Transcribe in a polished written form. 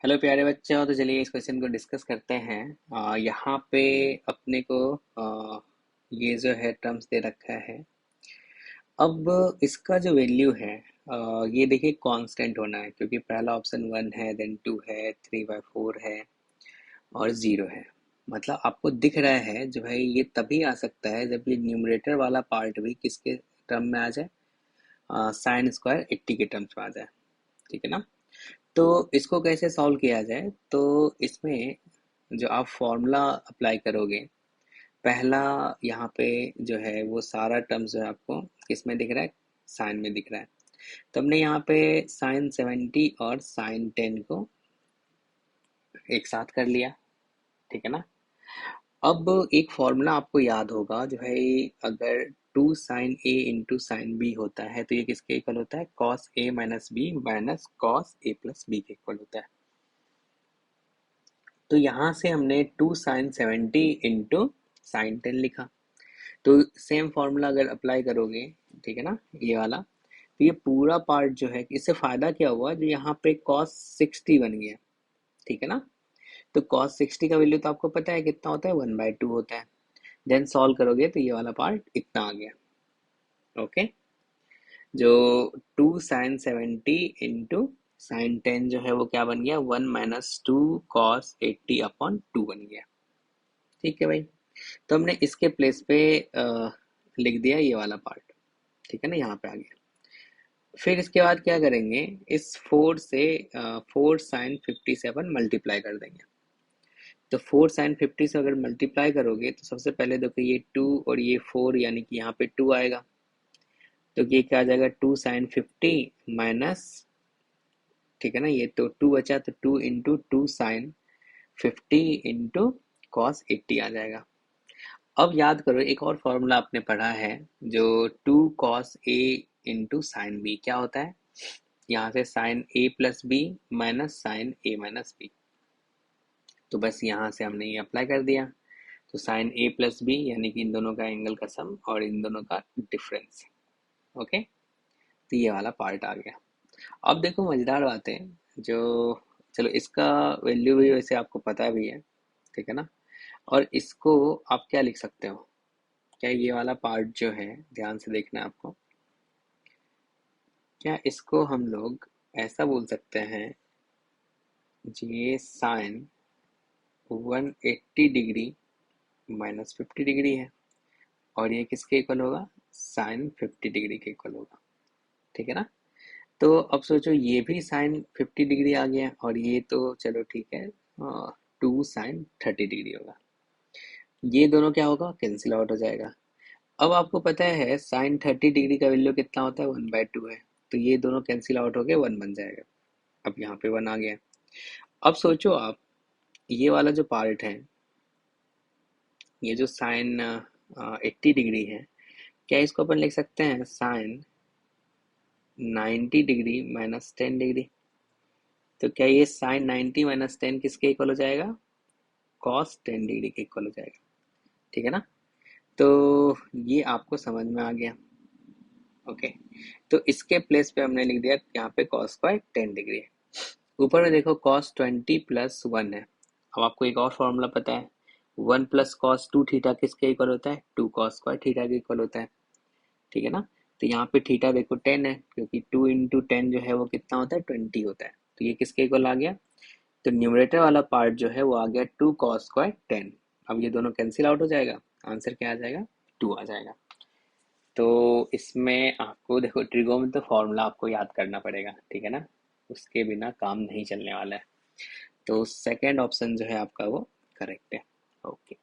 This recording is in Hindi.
हेलो प्यारे बच्चों, तो चलिए इस क्वेश्चन को डिस्कस करते हैं। यहाँ पे अपने को ये जो है टर्म्स दे रखा है। अब इसका जो वैल्यू है, ये देखिए कांस्टेंट होना है, क्योंकि पहला ऑप्शन 1 है, देन 2 है, 3/4 है और 0 है। मतलब आपको दिख रहा है जो है ये तभी आ सकता है जब ये न्यूमरेटर वाला पार्ट भी किसके टर्म में आ जाए, साइन स्क्वायर 80 के टर्म्स में आ जाए। ठीक है ना। तो इसको कैसे सॉल्व किया जाए, तो इसमें जो आप फॉर्मूला अप्लाई करोगे, पहला यहाँ पे जो है वो सारा टर्म्स जो है आपको किस में दिख रहा है, साइन में दिख रहा है। तो हमने यहाँ पे साइन 70 और साइन 10 को एक साथ कर लिया। ठीक है ना। अब एक फॉर्मूला आपको याद होगा जो है, अगर 2 sin A × sin B होता है तो ये किसके इक्वल होता है, cos A - B minus cos A + B के इक्वल होता है। तो यहाँ से हमने 2 sin 70 इंटू sin 10 लिखा। तो सेम फॉर्मूला अगर अप्लाई करोगे, ठीक है ना, ये वाला, तो ये पूरा पार्ट जो है, इससे फायदा क्या हुआ, जो यहाँ पे cos 60 बन गया। ठीक है ना। तो cos 60 का वैल्यू तो आपको पता है कितना होता है, 1/2 होता है। देन सॉल्व करोगे तो ये वाला पार्ट इतना आ गया। ओके। जो 2 sin 70 इंटू sin 10 जो है वो क्या बन गया, 1 - 2 cos 80/2 बन गया। ठीक है भाई। तो हमने इसके प्लेस पे लिख दिया ये वाला पार्ट। ठीक है ना, यहाँ पे आ गया। फिर इसके बाद क्या करेंगे, इस 4 से 4 sin 57 मल्टीप्लाई कर देंगे। तो 4 sin 50 से अगर मल्टीप्लाई करोगे तो सबसे पहले देखो ये 2 और ये 4, यानी कि यहाँ पे 2 आएगा। तो ये क्या आ जाएगा, 2 sin 50 माइनस, ठीक है ना, ये तो 2 बचा, तो 2 इंटू 2 sin 50 इंटू cos 80 आ जाएगा। अब याद करो, एक और फॉर्मूला आपने पढ़ा है, जो 2 cos A into sine B क्या होता है, यहाँ से sine A + B minus sine A - B। तो बस यहाँ से हमने ये अप्लाई कर दिया। तो साइन A + B यानी कि इन दोनों का एंगल का सम और इन दोनों का डिफरेंस। ओके। तो ये वाला पार्ट आ गया। अब देखो मजेदार बात है, जो, चलो इसका वैल्यू भी वैसे आपको पता भी है। ठीक है ना। और इसको आप क्या लिख सकते हो, क्या ये वाला पार्ट जो है, ध्यान से देखना है आपको, क्या इसको हम लोग ऐसा बोल सकते हैं, ये साइन 180 डिग्री -50 डिग्री है, और ये किसके इक्वल होगा, साइन 50 डिग्री के इक्वल होगा। ठीक है ना। तो अब सोचो ये भी साइन 50 डिग्री आ गया, और ये तो चलो ठीक है, 2 sin 30 डिग्री होगा। ये दोनों क्या होगा, कैंसिल आउट हो जाएगा। अब आपको पता है साइन 30 डिग्री का वैल्यू कितना होता है, 1/2 है। तो ये दोनों कैंसिल आउट हो गए, 1 बन जाएगा। अब यहाँ पे 1 आ गया। अब सोचो आप, ये वाला जो पार्ट है, ये जो साइन 80 डिग्री है, क्या इसको अपन लिख सकते हैं साइन 90 डिग्री -10 डिग्री। तो क्या ये साइन 90 - 10 किसके इक्वल हो जाएगा, कॉस 10 डिग्री के इक्वल हो जाएगा। ठीक है ना। तो ये आपको समझ में आ गया। ओके। तो इसके प्लेस पे हमने लिख दिया यहाँ पे कॉस स्क्वायर 10 डिग्री है। ऊपर में देखो cos 20 + 1 है। अब आपको एक और फॉर्मूला पता है, 1 + cos 2 थीटा किसके इक्वल होता है, 2 cos² थीटा के इक्वल होता है। ठीक है ना। तो यहाँ पे थीटा देखो 10 है, क्योंकि 2 × 10 जो है वो कितना होता है, 20 होता है। तो ये किसके इक्वल आ गया, तो न्यूमरेटर वाला पार्ट जो है वो आ गया 2 cos²10। अब ये दोनों कैंसिल आउट हो जाएगा, आंसर क्या आ जाएगा, 2 आ जाएगा। तो इसमें आपको देखो ट्रिगोनोमेट्री फॉर्मूला आपको याद करना पड़ेगा। ठीक है ना, उसके बिना काम नहीं चलने वाला है। तो सेकंड ऑप्शन जो है आपका वो करेक्ट है। ओके।